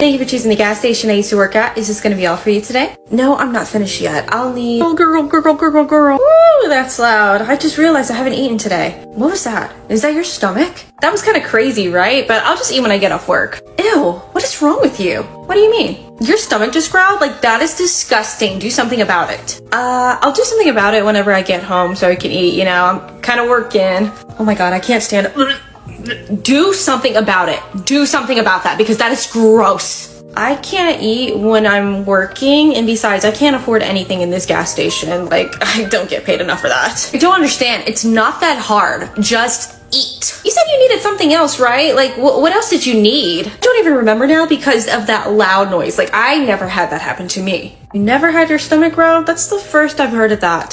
Thank you for choosing the gas station I used to work at. Is this gonna be all for you today? No, I'm not finished yet. I'll need... Oh, girl. Woo, that's loud. I just realized I haven't eaten today. What was that? Is that your stomach? That was kind of crazy, right? But I'll just eat when I get off work. Ew, what is wrong with you? What do you mean? Your stomach just growled? Like, that is disgusting. Do something about it. I'll do something about it whenever I get home so I can eat, you know? I'm kind of working. Oh my god, I can't stand it. Do something about it. Do something about that because that is gross. I can't eat when I'm working, and besides, I can't afford anything in this gas station. Like, I don't get paid enough for that. I don't understand. It's not that hard. Just eat. You said you needed something else, right? Like, what else did you need? I don't even remember now because of that loud noise. Like, I never had that happen to me. You never had your stomach growled? That's the first I've heard of that.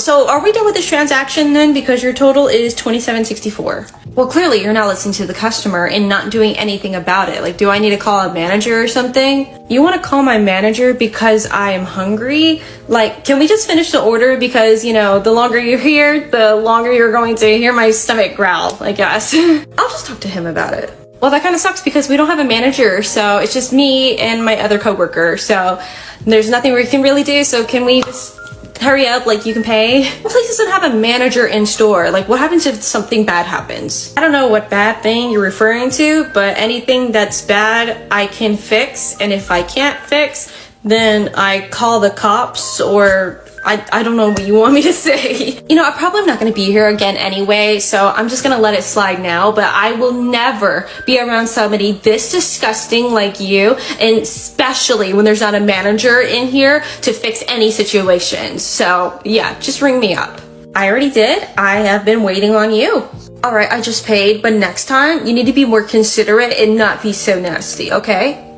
So are we done with this transaction then? Because your total is $27.64. Well, clearly you're not listening to the customer and not doing anything about it. Like, do I need to call a manager or something? You want to call my manager because I am hungry? Like, can we just finish the order? Because, you know, the longer you're here, the longer you're going to hear my stomach growl, I guess. I'll just talk to him about it. Well, that kind of sucks because we don't have a manager, so it's just me and my other coworker, so there's nothing we can really do, so can we just hurry up, like you can pay? What place doesn't have a manager in store? Like, what happens if something bad happens? I don't know what bad thing you're referring to, but anything that's bad, I can fix, and if I can't fix, then I call the cops, or I don't know what you want me to say. You know, I'm probably not going to be here again anyway, so I'm just going to let it slide now, but I will never be around somebody this disgusting like you, and especially when there's not a manager in here to fix any situations. So yeah, just ring me up. I already did. I have been waiting on you. All right, I just paid, but next time you need to be more considerate and not be so nasty, okay?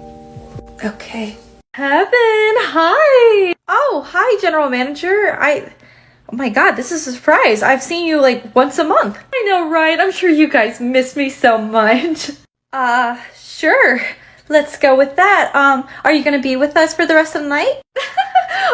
Okay. Heaven, hi. Oh, hi, General Manager. Oh my god, this is a surprise. I've seen you like once a month. I know, right? I'm sure you guys miss me so much. Sure. Let's go with that. Are you gonna be with us for the rest of the night?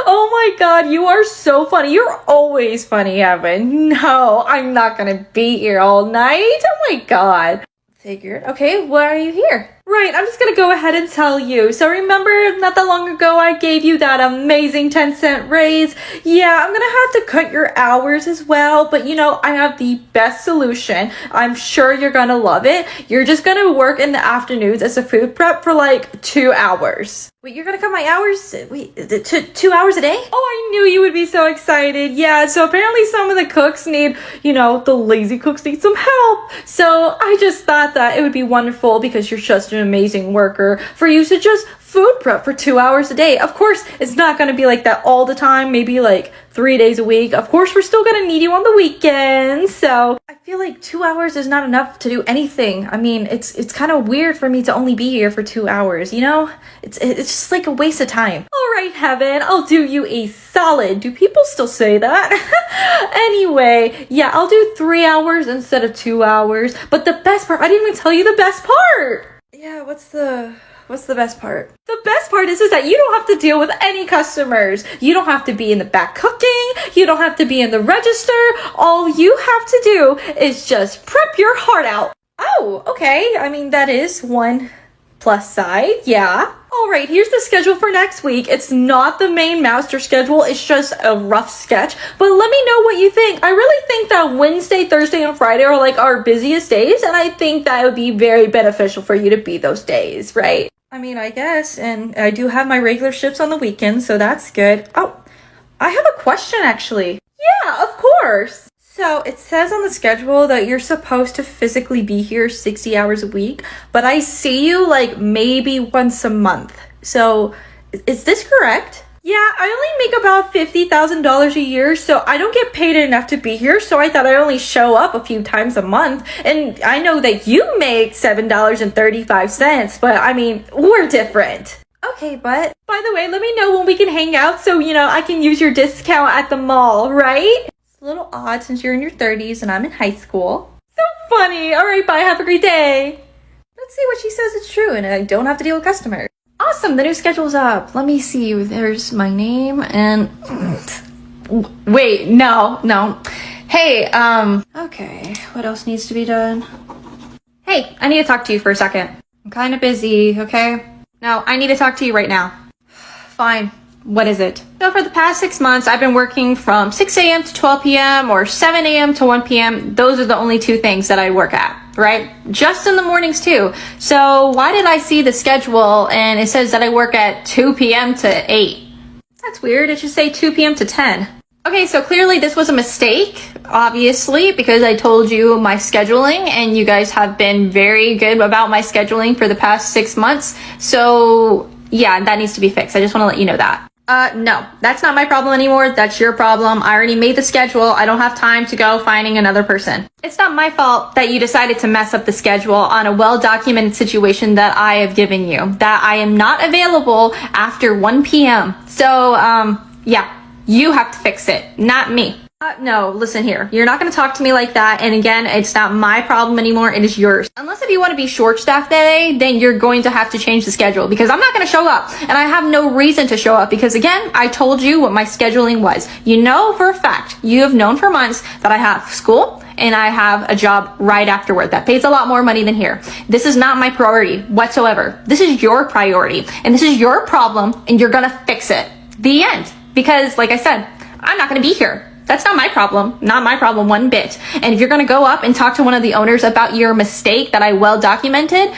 Oh my god, you are so funny. You're always funny, Evan. No, I'm not gonna be here all night. Oh my god. Figured. Okay, why are you here? Right, I'm just gonna go ahead and tell you. So remember, not that long ago, I gave you that amazing 10-cent raise? Yeah, I'm gonna have to cut your hours as well, but you know, I have the best solution. I'm sure you're gonna love it. You're just gonna work in the afternoons as a food prep for like 2 hours. Wait, you're gonna cut my hours? Wait, 2 hours a day? Oh, I knew you would be so excited. Yeah, so apparently some of the cooks need, you know, the lazy cooks need some help. So I just thought that it would be wonderful because you're just an amazing worker for you to just food prep for 2 hours a day. Of course, it's not going to be like that all the time, maybe like 3 days a week. Of course, we're still going to need you on the weekends. So I feel like 2 hours is not enough to do anything. I mean, it's kind of weird for me to only be here for 2 hours, you know? It's just like a waste of time. All right, Heaven, I'll do you a solid. Do people still say that? Anyway, yeah, I'll do 3 hours instead of 2 hours. But the best part, I didn't even tell you the best part. Yeah, what's the best part? The best part is that you don't have to deal with any customers. You don't have to be in the back cooking. You don't have to be in the register. All you have to do is just prep your heart out. Oh, okay. I mean, that is one plus side. Yeah. All right, here's the schedule for next week. It's not the main master schedule. It's just a rough sketch. But let me know what you think. I really think that Wednesday, Thursday, and Friday are like our busiest days. And I think that it would be very beneficial for you to be those days, right? I mean, I guess. And I do have my regular shifts on the weekends, so that's good. Oh, I have a question, actually. Yeah, of course. So it says on the schedule that you're supposed to physically be here 60 hours a week, but I see you like maybe once a month. So is this correct? Yeah, I only make about $50,000 a year, so I don't get paid enough to be here, so I thought I'd only show up a few times a month. And I know that you make $7.35, but I mean, we're different. Okay, but by the way, let me know when we can hang out so, you know, I can use your discount at the mall, right? A little odd since you're in your 30s and I'm in high school. So funny. All right, bye. Have a great day. Let's see what she says is true and I don't have to deal with customers. Awesome. The new schedule's up. Let me see. There's my name and... Wait, no. Hey, okay. What else needs to be done? Hey, I need to talk to you for a second. I'm kind of busy, okay? No, I need to talk to you right now. Fine. What is it? So for the past 6 months, I've been working from 6 a.m. to 12 p.m. or 7 a.m. to 1 p.m. Those are the only two things that I work at, right? Just in the mornings too. So why did I see the schedule and it says that I work at 2 p.m. to 8? That's weird. It should say 2 p.m. to 10. Okay, so clearly this was a mistake, obviously, because I told you my scheduling and you guys have been very good about my scheduling for the past 6 months. So yeah, that needs to be fixed. I just want to let you know that. No, that's not my problem anymore. That's your problem. I already made the schedule. I don't have time to go finding another person. It's not my fault that you decided to mess up the schedule on a well-documented situation that I have given you, that I am not available after 1 p.m. So, yeah, you have to fix it, not me. No, listen here. You're not going to talk to me like that. And again, it's not my problem anymore. It is yours. Unless if you want to be short-staffed that day, then you're going to have to change the schedule because I'm not going to show up. And I have no reason to show up because again, I told you what my scheduling was. You know for a fact, you have known for months that I have school and I have a job right afterward that pays a lot more money than here. This is not my priority whatsoever. This is your priority and this is your problem and you're going to fix it. The end. Because like I said, I'm not going to be here. That's not my problem. Not my problem one bit. And if you're going to go up and talk to one of the owners about your mistake that I well documented,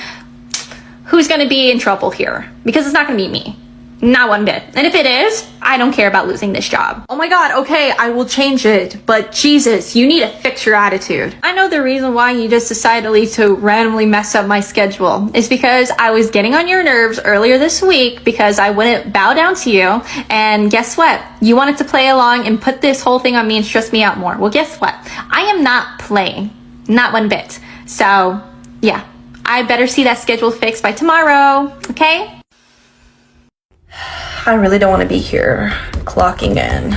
who's going to be in trouble here? Because it's not going to be me. Not one bit. And if it is, I don't care about losing this job. Oh my God, okay, I will change it. But Jesus, you need to fix your attitude. I know the reason why you just decided to randomly mess up my schedule is because I was getting on your nerves earlier this week because I wouldn't bow down to you. And guess what? You wanted to play along and put this whole thing on me and stress me out more. Well, guess what? I am not playing. Not one bit. So, yeah, I better see that schedule fixed by tomorrow, okay? I really don't want to be here clocking in.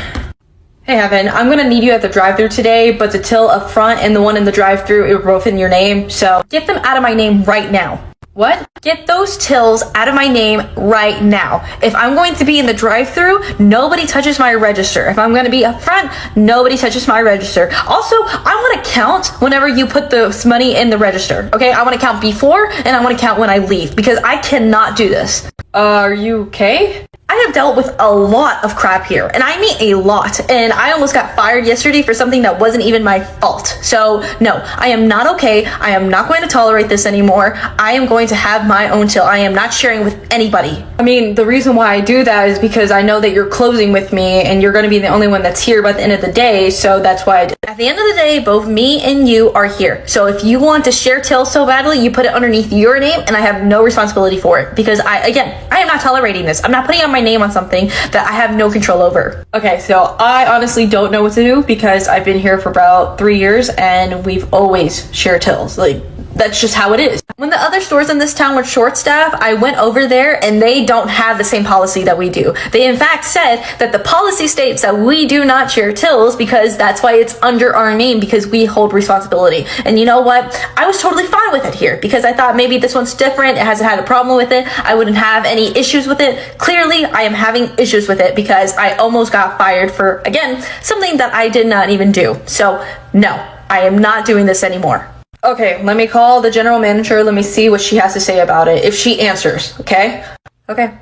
Hey Evan, I'm gonna need you at the drive-thru today, but the till up front and the one in the drive-thru are both in your name, so get them out of my name right now. What? Get those tills out of my name right now. If I'm going to be in the drive-thru, nobody touches my register. If I'm going to be up front, nobody touches my register. Also, I want to count whenever you put the money in the register, okay? I want to count before and I want to count when I leave because I cannot do this. Are you okay? I have dealt with a lot of crap here, and I mean a lot, and I almost got fired yesterday for something that wasn't even my fault. So, no, I am not okay. I am not going to tolerate this anymore. I am going to have my own till. I am not sharing with anybody. I mean, the reason why I do that is because I know that you're closing with me, and you're going to be the only one that's here by the end of the day, so that's why I did. At the end of the day, both me and you are here. So if you want to share till so badly, you put it underneath your name, and I have no responsibility for it, because I am not tolerating this. I'm not putting on my name on something that I have no control over. Okay, so I honestly don't know what to do because I've been here for about 3 years and we've always shared tills. Like, that's just how it is. When the other stores in this town were short staffed, I went over there and they don't have the same policy that we do. They in fact said that the policy states that we do not share tills because that's why it's under our name because we hold responsibility. And you know what? I was totally fine with it here because I thought maybe this one's different. It hasn't had a problem with it. I wouldn't have any issues with it. Clearly, I am having issues with it because I almost got fired for, again, something that I did not even do. So no, I am not doing this anymore. Okay, let me call the general manager. Let me see what she has to say about it. If she answers, okay? Okay.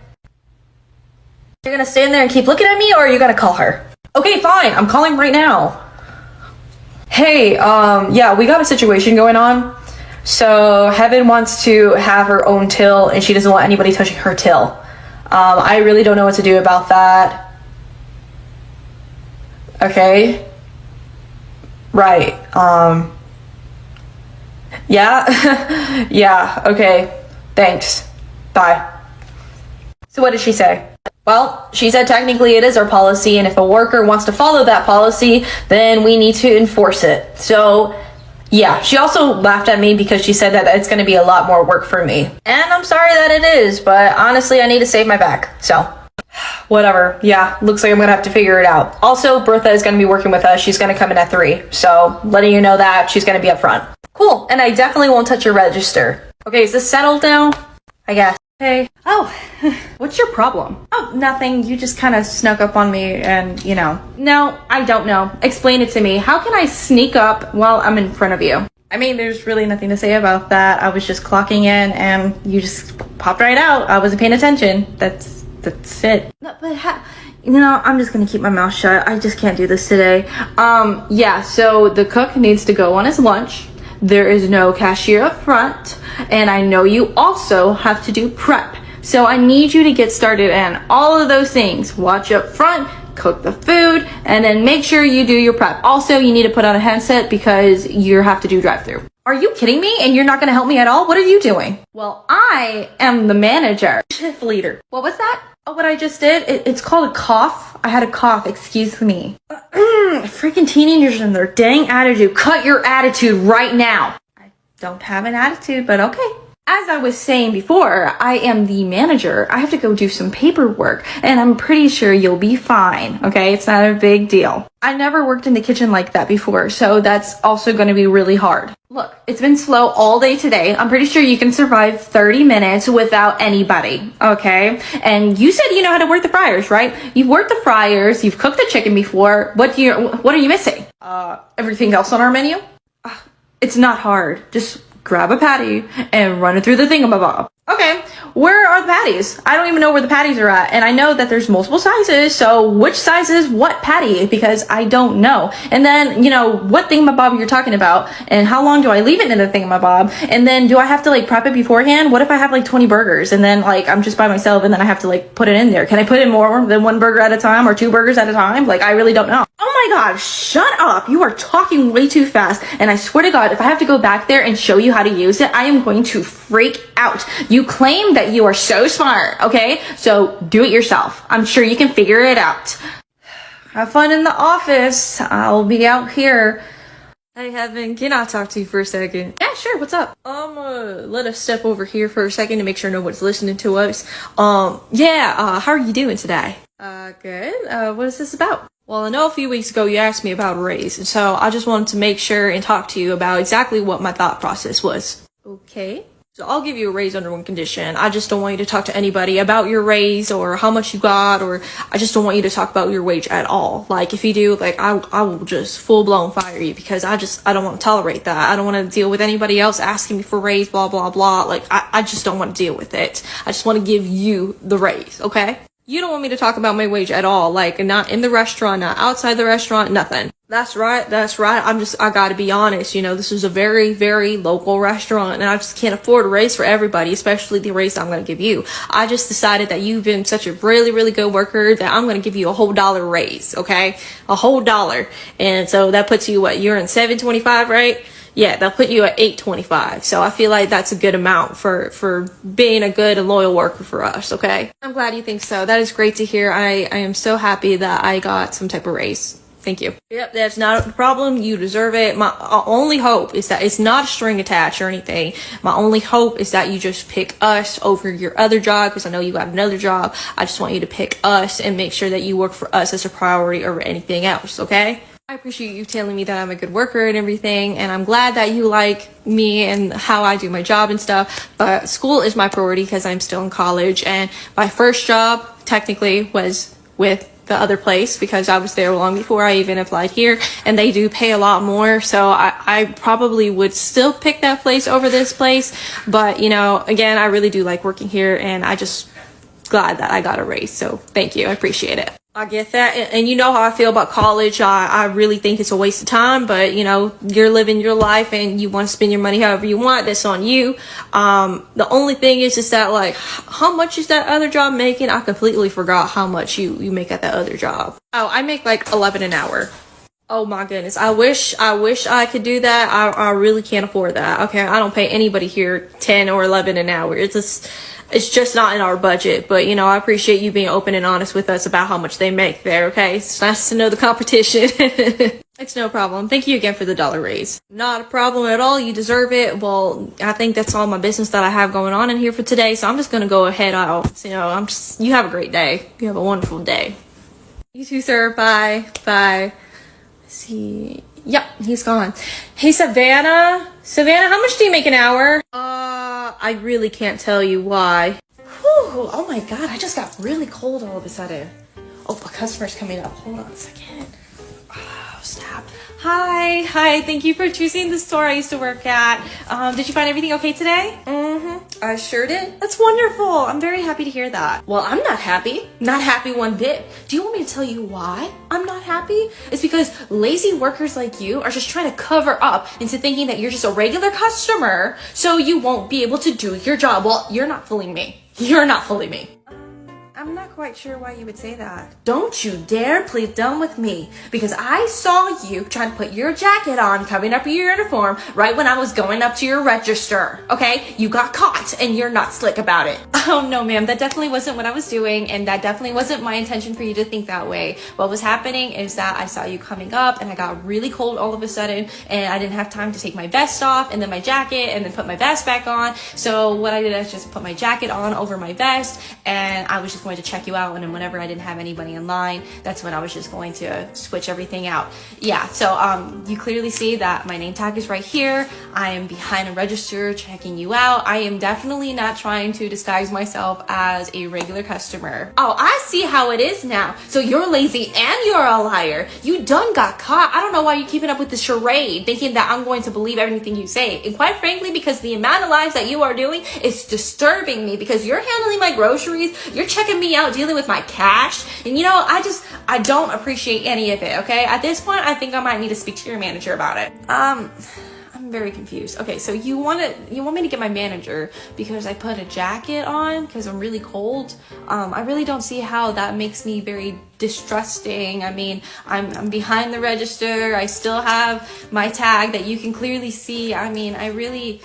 You're gonna stand there and keep looking at me, or are you gonna call her? Okay, fine. I'm calling right now. Hey, yeah, we got a situation going on. So Heaven wants to have her own till, and she doesn't want anybody touching her till. I really don't know what to do about that. Okay. Right. Yeah? Yeah, okay. Thanks. Bye. So what did she say? Well, she said technically it is our policy, and if a worker wants to follow that policy, then we need to enforce it. So, yeah. She also laughed at me because she said that it's going to be a lot more work for me. And I'm sorry that it is, but honestly, I need to save my back. So, whatever. Yeah, looks like I'm going to have to figure it out. Also, Bertha is going to be working with us. She's going to come in at 3. So, letting you know that she's going to be up front. Cool. And I definitely won't touch your register. Okay, is this settled now? I guess. Hey. Oh, what's your problem? Oh, nothing. You just kind of snuck up on me and, you know. No, I don't know. Explain it to me. How can I sneak up while I'm in front of you? I mean, there's really nothing to say about that. I was just clocking in and you just popped right out. I wasn't paying attention. That's it. No, but I'm just gonna keep my mouth shut. I just can't do this today. Yeah, so the cook needs to go on his lunch. There is no cashier up front. And I know you also have to do prep. So I need you to get started on all of those things. Watch up front, cook the food, and then make sure you do your prep. Also, you need to put on a headset because you have to do drive-through. Are you kidding me? And you're not gonna help me at all? What are you doing? Well, I am the manager. Shift leader. What was that? Oh, what I just did? It's called a cough. I had a cough, excuse me. Freaking teenagers and their dang attitude. Cut your attitude right now. I don't have an attitude, but okay. As I was saying before, I am the manager. I have to go do some paperwork, and I'm pretty sure you'll be fine, okay? It's not a big deal. I never worked in the kitchen like that before, so that's also going to be really hard. Look, it's been slow all day today. I'm pretty sure you can survive 30 minutes without anybody, okay? And you said you know how to work the fryers, right? You've worked the fryers, you've cooked the chicken before. What are you missing? Everything else on our menu? It's not hard. Just grab a patty and run it through the thingamabob. Okay, where are the patties? I don't even know where the patties are at, and I know that there's multiple sizes, so which size is what patty? Because I don't know. And then, what thingamabob you're talking about, and how long do I leave it in the thingamabob? And then do I have to prep it beforehand? What if I have 20 burgers, and then I'm just by myself, and then I have to put it in there? Can I put in more than one burger at a time, or 2 burgers at a time? I really don't know. Oh my god, shut up! You are talking way too fast, and I swear to god, if I have to go back there and show you how to use it, I am going to freak out. You claim that you are so smart, okay? So do it yourself. I'm sure you can figure it out. Have fun in the office. I'll be out here. Hey, Heaven, can I talk to you for a second? Yeah, sure, what's up? Let us step over here for a second to make sure nobody's listening to us. How are you doing today? Good. What is this about? Well, I know a few weeks ago you asked me about a raise, and so I just wanted to make sure and talk to you about exactly what my thought process was. Okay. So I'll give you a raise under one condition. I just don't want you to talk to anybody about your raise or how much you got, or I just don't want you to talk about your wage at all. If you do, I will just full blown fire you because I don't want to tolerate that. I don't want to deal with anybody else asking me for raise, blah, blah, blah. I just don't want to deal with it. I just want to give you the raise, okay? You don't want me to talk about my wage at all, not in the restaurant, not outside the restaurant, nothing. That's right. I gotta be honest, this is a very, very local restaurant, and I just can't afford a raise for everybody, especially the raise I'm gonna give you. I just decided that you've been such a really, really good worker that I'm gonna give you a whole $1 raise, okay? A whole $1. And so that puts you, you're in $7.25, right? Yeah, they'll put you at $8.25. So I feel like that's a good amount for being a good and loyal worker for us, okay? I'm glad you think so. That is great to hear. I am so happy that I got some type of raise. Thank you. Yep, that's not a problem. You deserve it. My only hope is that it's not a string attached or anything. My only hope is that you just pick us over your other job, because I know you got another job. I just want you to pick us and make sure that you work for us as a priority over anything else, okay? I appreciate you telling me that I'm a good worker and everything, and I'm glad that you like me and how I do my job and stuff, but school is my priority because I'm still in college, and my first job technically was with the other place because I was there long before I even applied here, and they do pay a lot more, so I probably would still pick that place over this place, but again, I really do like working here, and I just glad that I got a raise, so thank you. I appreciate it. I get that, and you know how I feel about college. I really think it's a waste of time, but you're living your life and you want to spend your money however you want. That's on you. The only thing is that how much is that other job making? I completely forgot how much you make at that other job. Oh, I make $11 an hour. Oh my goodness. I wish I could do that. I really can't afford that. Okay, I don't pay anybody here 10 or 11 an hour. It's just not in our budget, but I appreciate you being open and honest with us about how much they make there, okay? It's nice to know the competition. It's no problem. Thank you again for the $1 raise. Not a problem at all. You deserve it. Well, I think that's all my business that I have going on in here for today, so I'm just gonna go ahead out. You have a great day. You have a wonderful day. You too, sir. Bye. Bye. See. Yep, he's gone. Hey, Savannah, how much do you make an hour? I really can't tell you why. Whew, oh my god, I just got really cold all of a sudden. Oh, a customer's coming up. Hold on a second. Oh, snap. Hi. Thank you for choosing the store I used to work at. Did you find everything okay today? I sure did. That's wonderful. I'm very happy to hear that. Well, I'm not happy. Not happy one bit. Do you want me to tell you why I'm not happy? It's because lazy workers like you are just trying to cover up into thinking that you're just a regular customer, so you won't be able to do your job. Well, you're not fooling me. You're not fooling me. I'm not quite sure why you would say that. Don't you dare plead dumb with me, because I saw you trying to put your jacket on, covering up your uniform, right when I was going up to your register, okay? You got caught, and you're not slick about it. Oh, no, ma'am, that definitely wasn't what I was doing, and that definitely wasn't my intention for you to think that way. What was happening is that I saw you coming up, and I got really cold all of a sudden, and I didn't have time to take my vest off, and then my jacket, and then put my vest back on. So what I did is just put my jacket on over my vest, and I was just going to check you out, and then whenever I didn't have anybody in line, that's when I was just going to switch everything out. Yeah, so you clearly see that my name tag is right here. I am behind a register checking you out. I am definitely not trying to disguise myself as a regular customer. Oh, I see how it is now. So you're lazy and you're a liar. You done got caught. I don't know why you're keeping up with the charade, thinking that I'm going to believe everything you say. And quite frankly, because the amount of lies that you are doing is disturbing me, because you're handling my groceries, you're checking me out, dealing with my cash, and I don't appreciate any of it, okay? At this point, I think I might need to speak to your manager about it. I'm very confused. Okay, so you want me to get my manager because I put a jacket on because I'm really cold? I really don't see how that makes me very distrusting. I mean, I'm behind the register. I still have my tag that you can clearly see. I mean, I really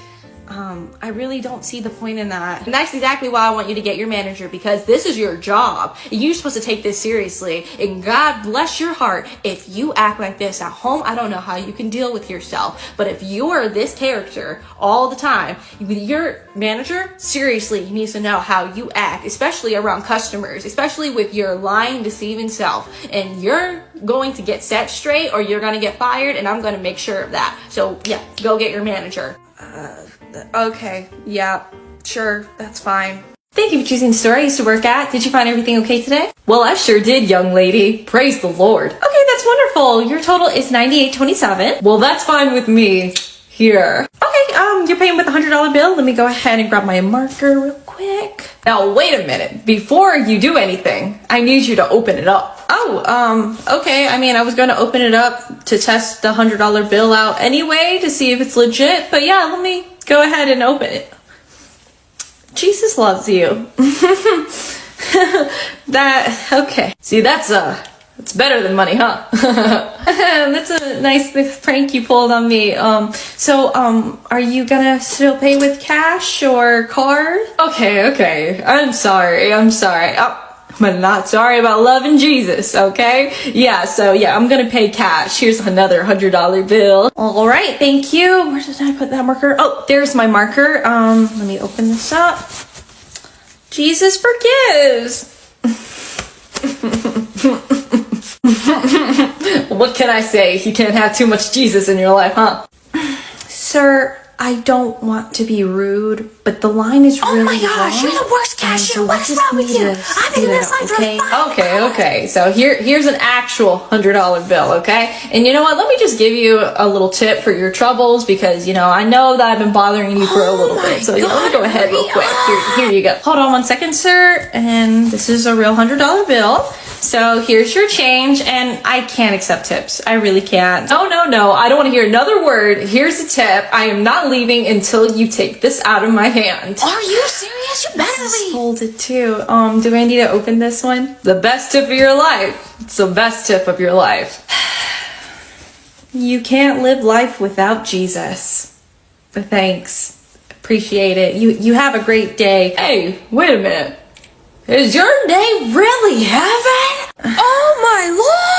don't see the point in that. And that's exactly why I want you to get your manager, because this is your job. You're supposed to take this seriously. And God bless your heart if you act like this at home. I don't know how you can deal with yourself. But if you're this character all the time, your manager seriously needs to know how you act, especially around customers, especially with your lying, deceiving self. And you're going to get set straight or you're going to get fired, and I'm going to make sure of that. So yeah, go get your manager. Okay, yeah, sure, that's fine. Thank you for choosing the store I used to work at. Did you find everything okay today? Well, I sure did, young lady. Praise the Lord. Okay, that's wonderful. Your total is $98.27. Well, that's fine with me. Here. Okay, you're paying with a $100 bill. Let me go ahead and grab my marker real quick. Now, wait a minute. Before you do anything, I need you to open it up. Oh, okay. I mean, I was going to open it up to test the $100 bill out anyway to see if it's legit. But yeah, let me go ahead and open it. Jesus loves you. Okay. See, it's better than money, huh? That's a nice prank you pulled on me. Are you gonna still pay with cash or card? Okay. I'm sorry. I'm not sorry about loving Jesus, okay? Yeah, I'm gonna pay cash. Here's another $100 bill. All right, thank you. Where did I put that marker? Oh, there's my marker. Let me open this up. Jesus forgives. What can I say? You can't have too much Jesus in your life, huh? Sir, I don't want to be rude, but the line is really long. Oh my gosh, you're the worst cashier. What is wrong with you? I've been in this line for 5 minutes. Okay. So here's an actual $100 bill, okay? And you know what? Let me just give you a little tip for your troubles, because, I know that I've been bothering you for a little bit. So, let me go ahead real quick. Here you go. Hold on one second, sir. And this is a real $100 bill. So here's your change, and I can't accept tips. I really can't. No, I don't want to hear another word. Here's a tip. I am not leaving until you take this out of my hand. Are you serious? You better leave. Hold it too. Do I need to open this one? The best tip of your life. It's the best tip of your life. You can't live life without Jesus. But thanks. Appreciate it. You have a great day. Hey, wait a minute. Is your day really heaven? Oh my Lord!